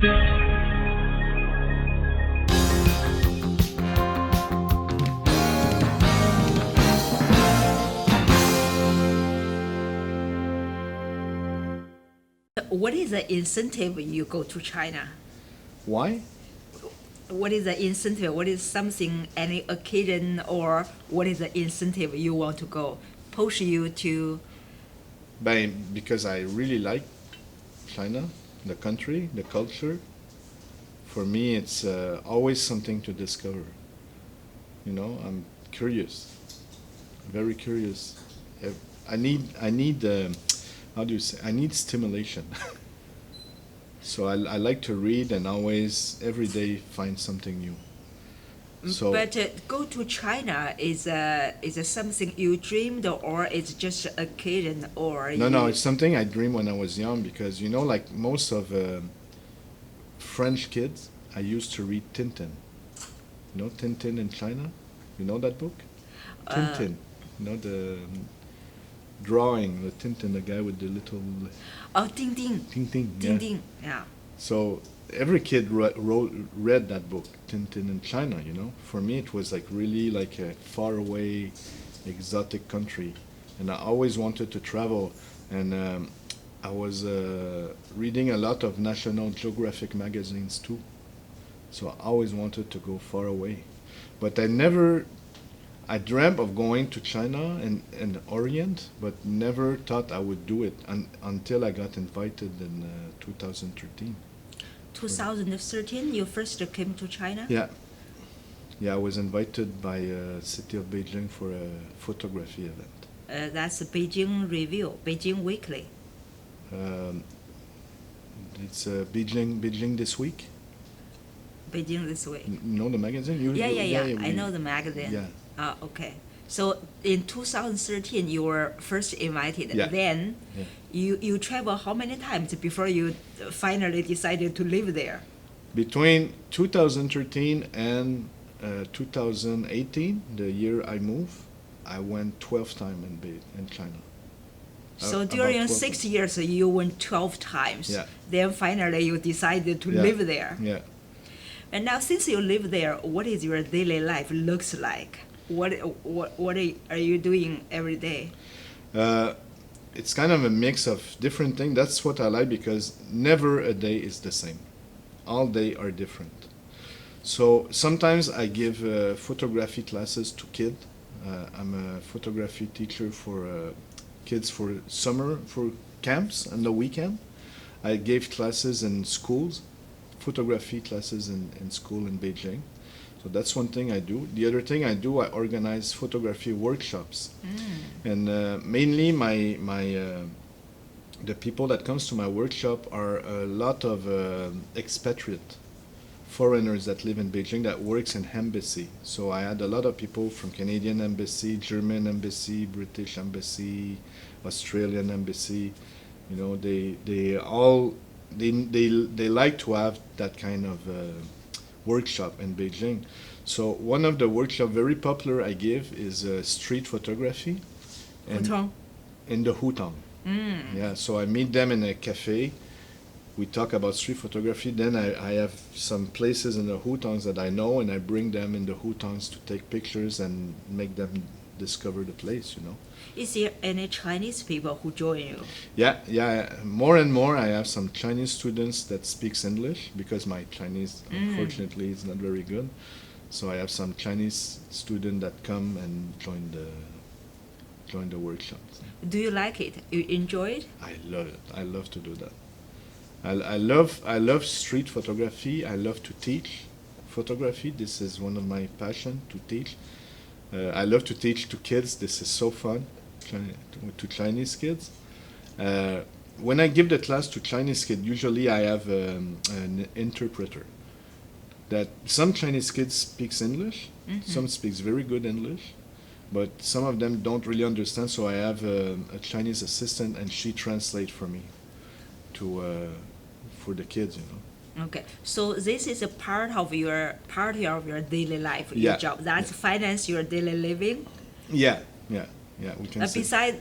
What is the incentive you go to China? Why? What is the incentive? What is something, any occasion, or what is the incentive you want to go? Push you to. Because I really like China, the country, the culture. For me, it's always something to discover. You know, I'm curious, very curious. I need how do you say? I need stimulation. So I like to read and always, every day, find something new. So, But go to China is something you dreamed, or it's just occasion, or no, it's something I dreamed when I was young, because, you know, like most of French kids, I used to read Tintin. You know Tintin in China? You know that book? Tintin. You know the drawing, the Tintin, the guy with the little... Oh, Tintin. Tintin, yeah. Tintin, yeah. So every kid read that book, Tintin in China, you know. For me, it was like really like a faraway, exotic country. And I always wanted to travel. And I was reading a lot of National Geographic magazines too. So I always wanted to go far away. But I dreamt of going to China and Orient, but never thought I would do it until I got invited in 2013. 2013, you first came to China? Yeah. Yeah, I was invited by city of Beijing for a photography event. That's Beijing Review, Beijing Weekly. It's Beijing This Week. Beijing This Week. You know the magazine? Yeah. I know the magazine. Yeah. Okay. So in 2013, you were first invited. Yeah. Then you travel how many times before you finally decided to live there? Between 2013 and 2018, the year I moved, I went 12 times in China. So during 6 years, you went 12 times. Yeah. Then finally, you decided to live there. Yeah. And now, since you live there, what is your daily life looks like? What are you doing every day? It's kind of a mix of different things. That's what I like, because never a day is the same. All day are different. So sometimes I give photography classes to kids. I'm a photography teacher for kids for summer, for camps and the weekend. I gave classes in schools, photography classes in school in Beijing. So that's one thing I do. The other thing I do, I organize photography workshops. And mainly the people that comes to my workshop are a lot of expatriate foreigners that live in Beijing that works in embassy. So I had a lot of people from Canadian embassy, German embassy, British embassy, Australian embassy. You know, they like to have that kind of workshop in Beijing. So one of the workshops very popular I give is street photography. Hutong? In the Hutong. Yeah, so I meet them in a cafe. We talk about street photography. Then I have some places in the Hutongs that I know, and I bring them in the Hutongs to take pictures and make them discover the place, you know. Is there any Chinese people who join you? Yeah. More and more I have some Chinese students that speaks English, because my Chinese, unfortunately, is not very good. So I have some Chinese students that come and join the workshops. Do you like it? You enjoy it? I love it. I love to do that. I love street photography. I love to teach photography. This is one of my passion, to teach. I love to teach to kids. This is so fun, to Chinese kids. When I give the class to Chinese kids, usually I have an interpreter. That some Chinese kids speaks English, some speaks very good English, but some of them don't really understand. So I have a Chinese assistant, and she translates for me for the kids, you know. Okay, so this is a part of your daily life, your job. That's finance your daily living. Yeah. Yeah, we can say.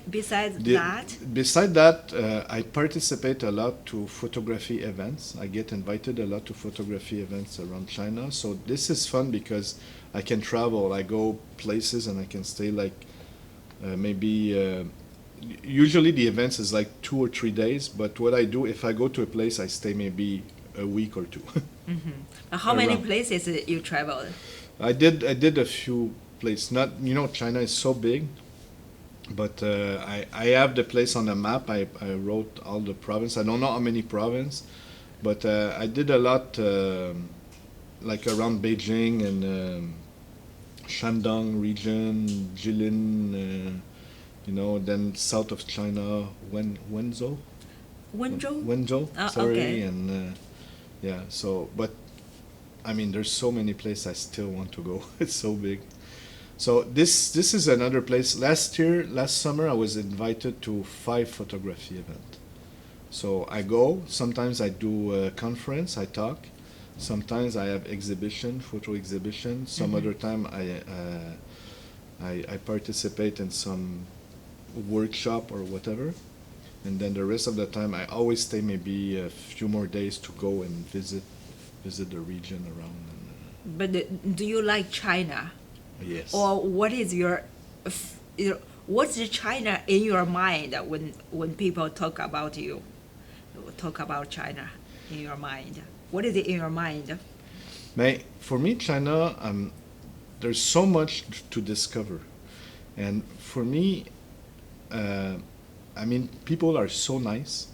Besides The- that, Beside that, I participate a lot to photography events. I get invited a lot to photography events around China. So this is fun because I can travel. I go places and I can stay like maybe. Usually the events is like 2 or 3 days. But what I do, if I go to a place, I stay maybe a week or two. how many Around. places you traveled? I did a few places. Not China is so big. But I have the place on the map. I wrote all the province. I don't know how many province, but I did a lot like around Beijing and Shandong region, Jilin, then south of China, Wenzhou. Wenzhou? Wenzhou, Ah, sorry, okay. and yeah. So, but I mean, there's so many places I still want to go. It's so big. So this is another place. Last summer, I was invited to 5 photography events. So I go. Sometimes I do a conference. I talk. Sometimes I have photo exhibition. Some other time I participate in some workshop or whatever. And then the rest of the time, I always stay maybe a few more days to go and visit the region around. But do you like China? Yes. Or what is what's the China in your mind when people talk about you, talk about China in your mind? What is it in your mind? For me, China, there's so much to discover, and for me, I mean, people are so nice,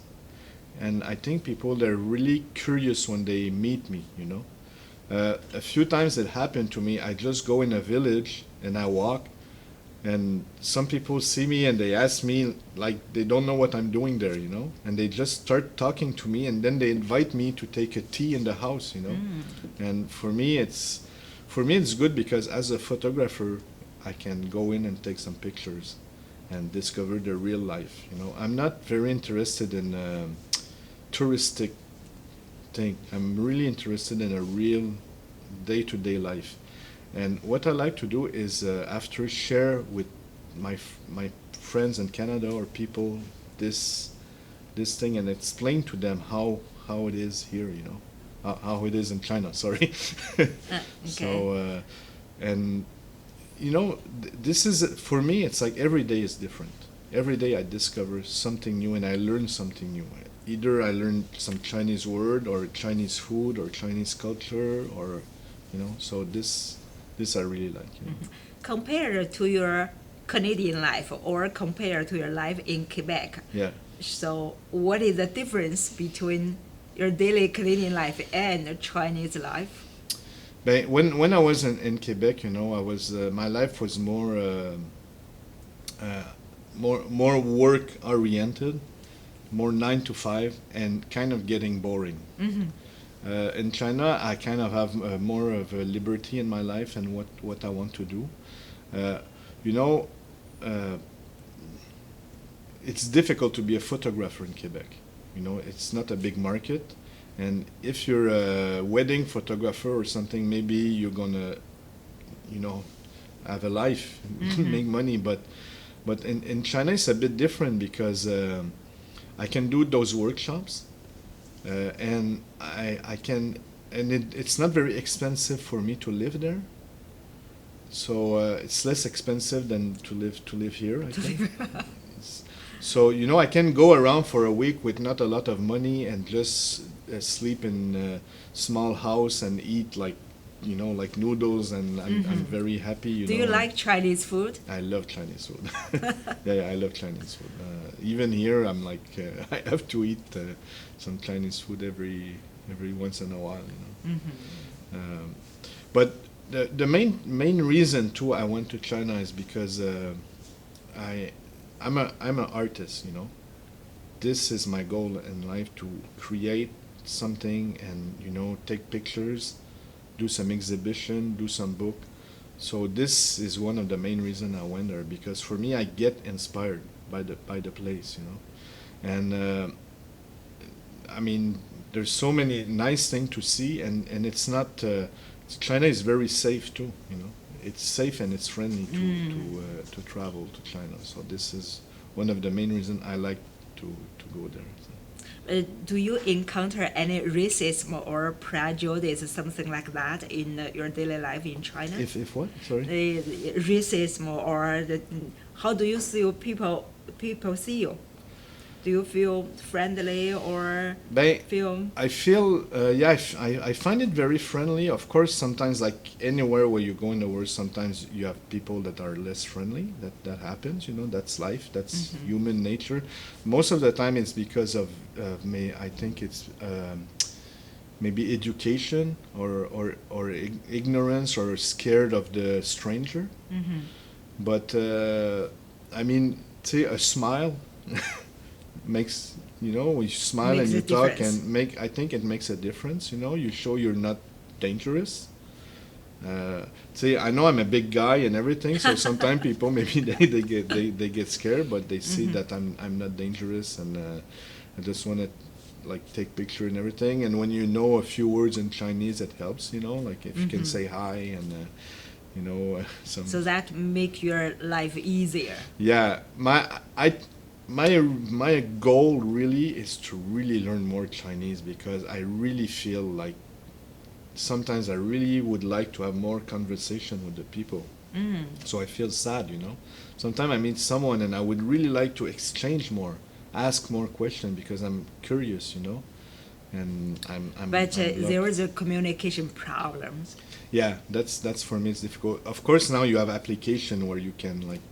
and I think people they're really curious when they meet me. A few times it happened to me. I just go in a village and I walk, and some people see me and they ask me like they don't know what I'm doing there, and they just start talking to me, and then they invite me to take a tea in the house, And for me it's good because as a photographer, I can go in and take some pictures and discover the real life. I'm not very interested in touristic thing. I'm really interested in a real day-to-day life, and what I like to do is after share with my friends in Canada or people this thing and explain to them how it is here, how it is in China. Sorry. Okay. So and this is for me. It's like every day is different. Every day I discover something new and I learn something new. Either I learn some Chinese word or Chinese food or Chinese culture or, so this I really like. Compared to your Canadian life or compared to your life in Quebec. Yeah. So what is the difference between your daily Canadian life and Chinese life? But when I was in Quebec, I was my life was more work oriented, more 9 to 5, and kind of getting boring. In China, I kind of have more of a liberty in my life and what I want to do. It's difficult to be a photographer in Quebec. It's not a big market, and if you're a wedding photographer or something, maybe you're gonna, have a life, make money. But in China, it's a bit different because I can do those workshops, and I can, and it's not very expensive for me to live there. So it's less expensive than to live here, I think. So I can go around for a week with not a lot of money and just sleep in a small house and eat like noodles, and I'm very happy. Do you like Chinese food? I love Chinese food. Yeah, I love Chinese food. Even here, I'm like I have to eat some Chinese food every once in a while. But the main reason too I went to China is because I'm an artist. This is my goal in life, to create something and take pictures, do some exhibition, do some book. So this is one of the main reasons I went there, because for me I get inspired by the place, and I mean there's so many nice things to see, and it's not China is very safe too, it's safe and it's friendly to travel to China. So this is one of the main reasons I like to go there. Do you encounter any racism or prejudice, something like that, in your daily life in China? If what? Sorry. Racism or how do you see people see you? Do you feel friendly or feel? I feel I find it very friendly. Of course, sometimes like anywhere where you go in the world, sometimes you have people that are less friendly. That happens. That's life. That's human nature. Most of the time, it's because of I think it's maybe education or ignorance or scared of the stranger. But I mean, say a smile. Makes you smile and you talk and I think it makes a difference. You show you're not dangerous. See, I know I'm a big guy and everything, so sometimes people maybe they get scared, but they see that I'm not dangerous, and I just want to like take picture and everything. And when you know a few words in Chinese, it helps. Like if you can say hi and So that make your life easier. Yeah, my goal really is to really learn more Chinese, because I really feel like sometimes I really would like to have more conversation with the people. So I feel sad, Sometimes I meet someone and I would really like to exchange more, ask more questions, because I'm curious, And But there is a communication problems. Yeah, that's for me it's difficult. Of course, now you have application where you can like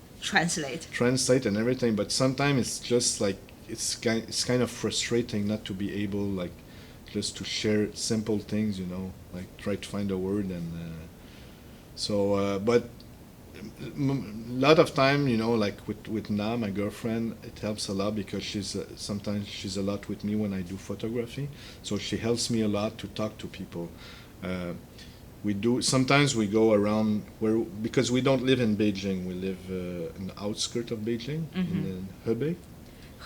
translate and everything, but sometimes it's just like it's kind of frustrating not to be able like just to share simple things, like try to find a word. And but a lot of time, like with Na, my girlfriend, it helps a lot, because sometimes she's a lot with me when I do photography, so she helps me a lot to talk to people. Sometimes we go around because we don't live in Beijing. We live in the outskirts of Beijing, in Hebei.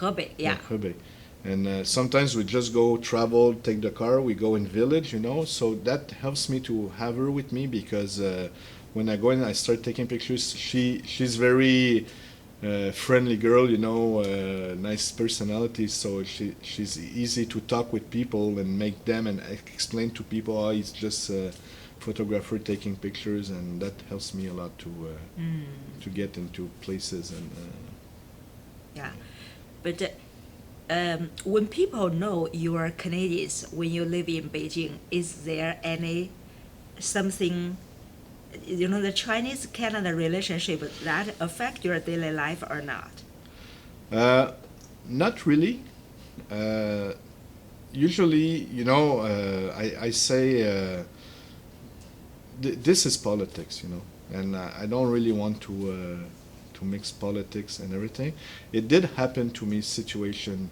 Hebei, yeah. Hebei. And sometimes we just go travel, take the car, we go in village, So that helps me to have her with me, because when I go in, I start taking pictures. She's very friendly girl, nice personality. So she's easy to talk with people and make them and explain to people, it's just photographer taking pictures, and that helps me a lot to get into places. And yeah, but when people know you are Canadians when you live in Beijing, is there any something, the Chinese-Canada relationship that affect your daily life or not? Not really. Usually, I say this is politics, and I don't really want to mix politics and everything. It did happen to me situation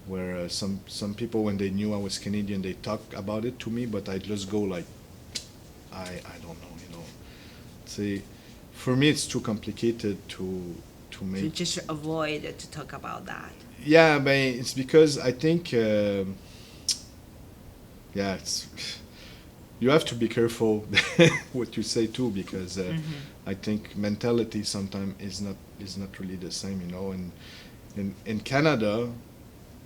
where some people, when they knew I was Canadian, they talk about it to me, but I just go like, I don't know, See, for me it's too complicated to make. To just avoid to talk about that. Yeah, but it's because I think, you have to be careful what you say too, because I think mentality sometimes is not really the same, And in Canada,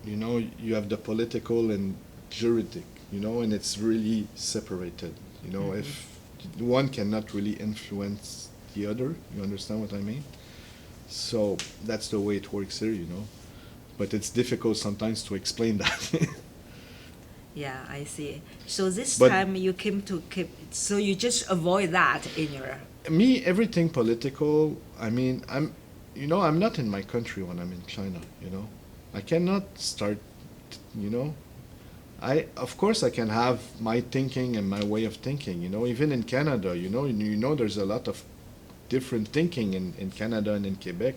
you have the political and juridic, and it's really separated. If one cannot really influence the other, you understand what I mean? So that's the way it works here, But it's difficult sometimes to explain that. Yeah, I see. So time you came to so you just avoid that in your. Me, everything political. I mean, I'm not in my country when I'm in China. I cannot start. Of course I can have my thinking and my way of thinking. Even in Canada, there's a lot of different thinking in Canada and in Quebec.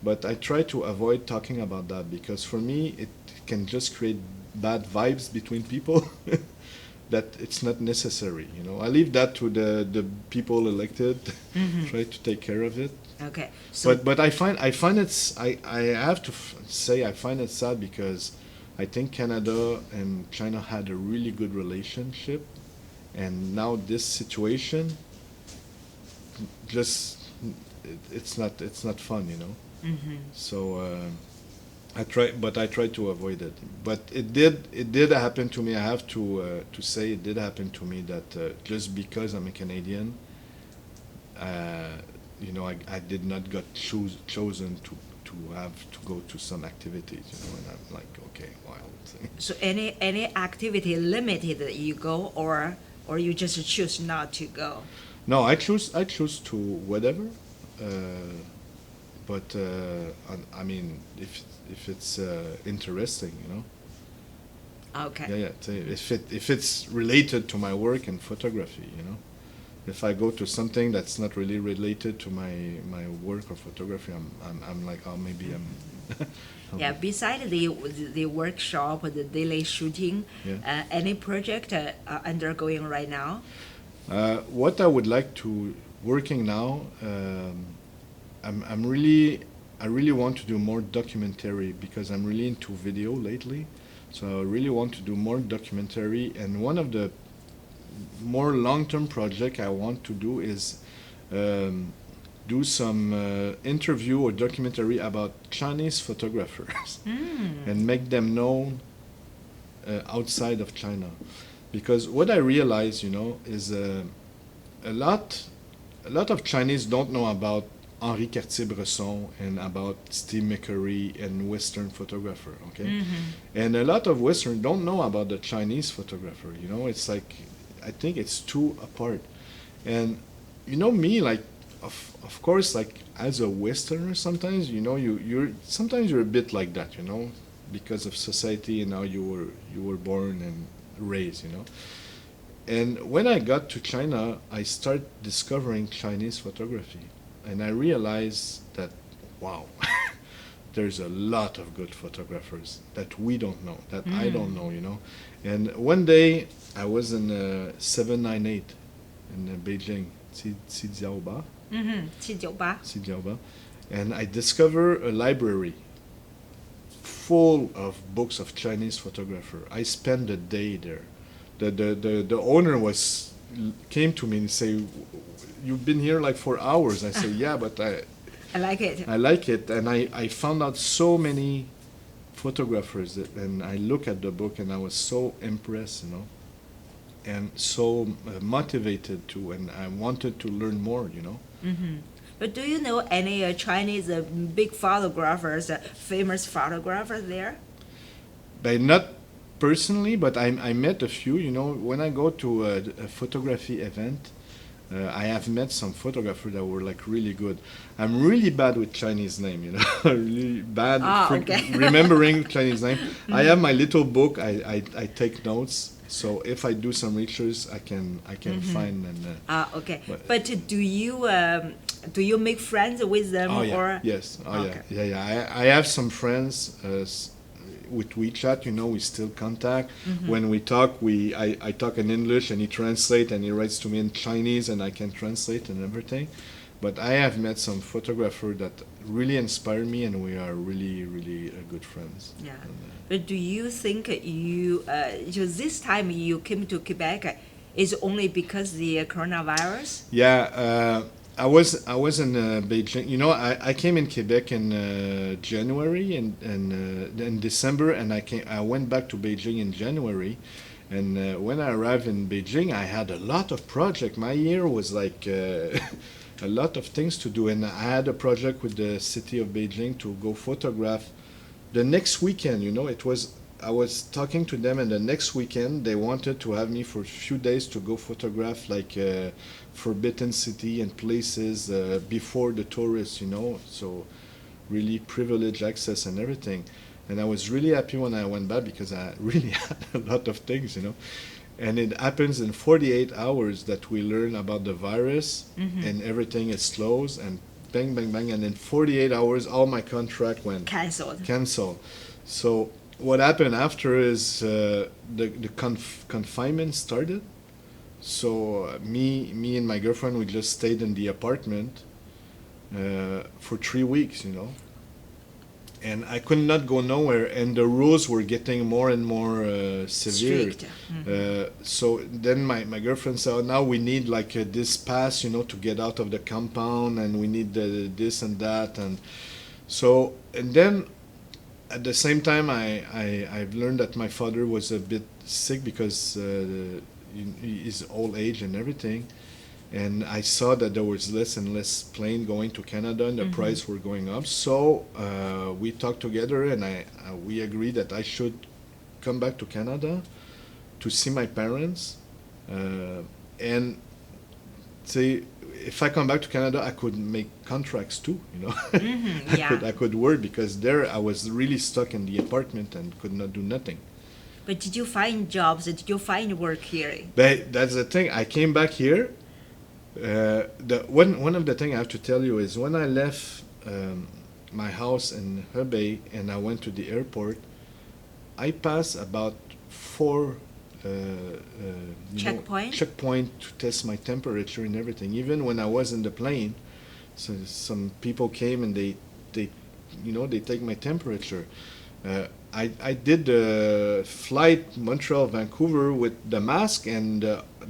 But I try to avoid talking about that, because for me it can just create bad vibes between people that it's not necessary. I leave that to the people elected. Try to take care of it. Okay. So but I find it's I have to say I find it sad, because I think Canada and China had a really good relationship, and now this situation just it's not fun, you know. Mm-hmm. So I try to avoid it. But it did happen to me. I have to say it did happen to me that just because I'm a Canadian, you know, I did not got chosen to have to go to some activities, you know, and I'm like, okay, wild. So any activity limited you go, or you just choose not to go? No, I choose to whatever, but I mean, if it's interesting, you know. Okay. Yeah, if it's related to my work in photography, you know. If I go to something that's not really related to my work or photography, I'm like, oh, maybe I'm. Yeah. Beside the workshop, the daily shooting, Yeah. any project undergoing right now? What I would like to working now, I really want to do more documentary because I'm really into video lately. So I really want to do more documentary, and one of the more long-term project I want to do is do some interview or documentary about Chinese photographers and make them known outside of China. Because what I realize, you know, is a lot of Chinese don't know about Henri Cartier-Bresson and about Steve McCurry and Western photographer, okay? Mm-hmm. And a lot of Western don't know about the Chinese photographer, you know? It's like, I think it's too apart. And, you know, me, like, of course, like, as a Westerner, sometimes, you know, sometimes you're a bit like that, you know, because of society and how you were born and raised, you know. And when I got to China, I started discovering Chinese photography. And I realized that, wow, there's a lot of good photographers that we don't know, that I don't know, you know. And one day, I was in 798 in Beijing, Xijiaoba. Mm-hmm. 798. Xijiaoba. And I discovered a library full of books of Chinese photographer. I spent a day there. The owner came to me and say, "You've been here like for hours." I say, "Yeah, but I like it. I like it." And I found out so many photographers and I look at the book and I was so impressed, you know, and so motivated to, and I wanted to learn more, you know. Mm-hmm. But do you know any Chinese big photographers, famous photographers there? But not personally, but I met a few, you know. When I go to a photography event, I have met some photographers that were like really good. I'm really bad with Chinese name, you know, really bad Okay. remembering Chinese name. I have my little book. I take notes. So if I do some research, I can find and. Okay. But do you make friends with them Oh yeah. or? Yes. Oh Okay. yeah. I have some friends. With WeChat, you know, we still contact. When we talk, I talk in English and he translates and he writes to me in Chinese and I can translate and everything. But I have met some photographers that really inspire me and we are really, really good friends. Yeah. And, But do you think this time you came to Quebec is only because the coronavirus? yeah, I was in Beijing. You know, I came in Quebec in January and in December, and I went back to Beijing in January. And when I arrived in Beijing, I had a lot of projects. My year was like a lot of things to do, and I had a project with the city of Beijing to go photograph. The next weekend, you know, I was talking to them, and the next weekend they wanted to have me for a few days to go photograph like Forbidden City and places before the tourists, you know, so really privileged access and everything. And I was really happy when I went back because I really had a lot of things, you know. And it happens in 48 hours that we learn about the virus and everything is closed and bang, bang, bang. And in 48 hours, all my contract went canceled. So what happened after is the confinement started. So me and my girlfriend, we just stayed in the apartment for 3 weeks, you know. and I could not go nowhere, and the rules were getting more and more severe. Strict. Mm-hmm. So then my girlfriend said, oh, now we need like this pass, you know, to get out of the compound, and we need this and that, and so, and then at the same time, I've learned that my father was a bit sick because his old age and everything. And I saw that there was less and less plane going to Canada, and the price were going up. So we talked together, and we agreed that I should come back to Canada to see my parents, and say if I come back to Canada, I could make contracts too. You know, Mm-hmm. Yeah. I could work, because there I was really stuck in the apartment and could not do nothing. But did you find jobs? Did you find work here? But that's the thing. I came back here. One of the things I have to tell you is when I left my house in Hebei and I went to the airport, I passed about 4 checkpoint to test my temperature and everything. Even when I was in the plane, so some people came and they take my temperature. I did the flight Montreal Vancouver with the mask, and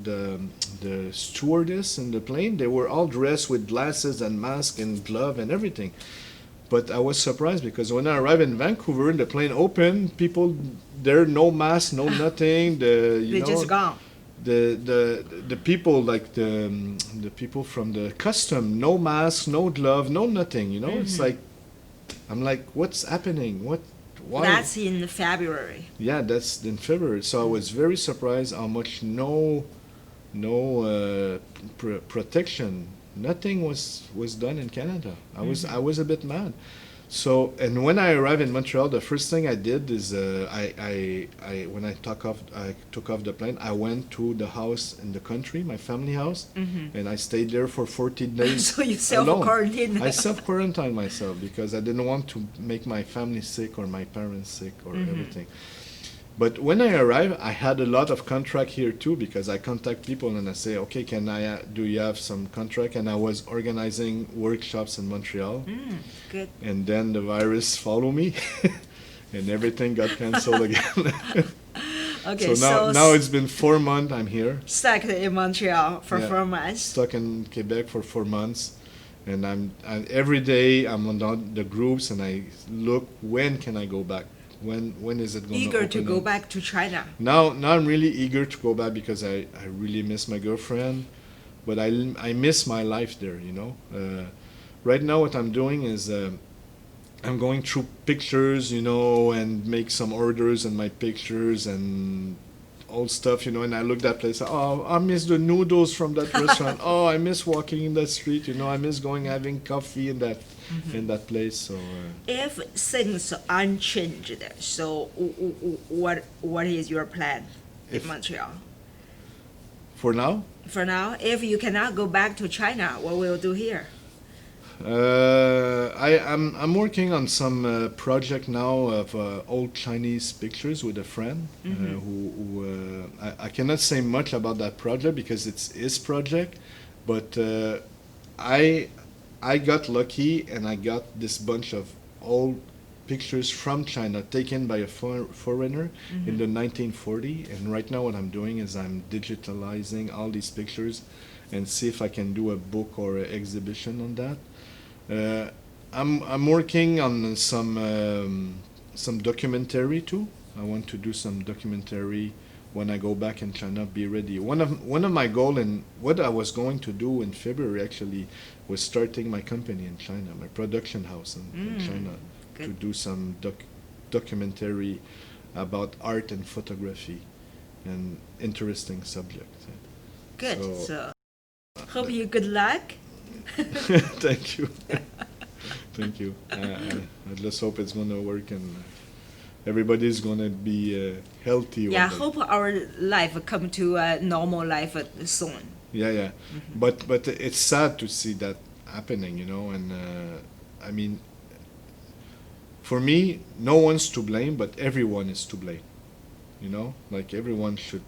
the stewardess in the plane, they were all dressed with glasses and mask and glove and everything. But I was surprised because when I arrived in Vancouver, the plane opened, people there, no mask, no nothing. They just gone. The people, like the people from the custom, no mask, no glove, no nothing. You know, it's like, I'm like, what's happening? Why? That's in February. Yeah, that's in February. So I was very surprised how much no protection, nothing was done in Canada. I was a bit mad. So, and when I arrived in Montreal, the first thing I did is when I took off the plane, I went to the house in the country, my family house, and I stayed there for 14 days. So you self-quarantined. I self-quarantined myself because I didn't want to make my family sick or my parents sick or everything. But when I arrived, I had a lot of contract here too, because I contact people and I say, okay, do you have some contract? And I was organizing workshops in Montreal. Good. And then the virus followed me and everything got canceled again. Okay, so now it's been 4 months I'm here. Stuck in Montreal for 4 months. Stuck in Quebec for 4 months. And every day I'm on the groups and I look, when can I go back? When is it going to open? Eager to go back to China. Now I'm really eager to go back because I really miss my girlfriend, but I miss my life there, you know. Right now what I'm doing is I'm going through pictures, you know, and make some orders in my pictures and all stuff, you know, and I look at that place, oh, I miss the noodles from that restaurant. Oh, I miss walking in that street, you know, I miss having coffee in that place. So if things unchanged, so what is your plan in Montreal? For now? For now, if you cannot go back to China, what will you do here? I'm working on some project now of old Chinese pictures with a friend who I cannot say much about that project because it's his project, but I got lucky and I got this bunch of old pictures from China taken by a foreigner in the 1940, and right now what I'm doing is I'm digitalizing all these pictures and see if I can do a book or an exhibition on that. I'm working on some documentary too. I want to do some documentary when I go back in China. Be ready. One of my goals and what I was going to do in February actually was starting my company in China, my production house in China, to do some documentary about art and photography and interesting subjects. Good. So hope you good luck. Thank you. Thank you. I just hope it's going to work and everybody's going to be healthy. Yeah, hope our life come to a normal life soon. Yeah. But it's sad to see that happening, you know, and I mean, for me, no one's to blame, but everyone is to blame. You know, like everyone should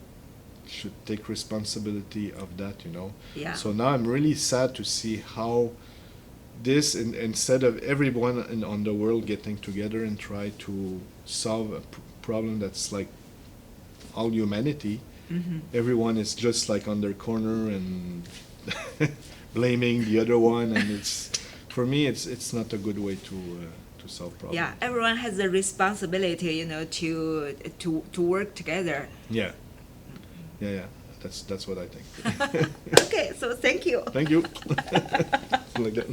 take responsibility of that, you know. Yeah. So now I'm really sad to see how this instead of everyone on the world getting together and try to solve a problem that's like all humanity, everyone is just like on their corner and blaming the other one, and it's, for me, it's not a good way to solve problems. Yeah, everyone has a responsibility, you know, to work together. Yeah. That's what I think. Okay, so thank you. Thank you. Like that.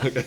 Okay.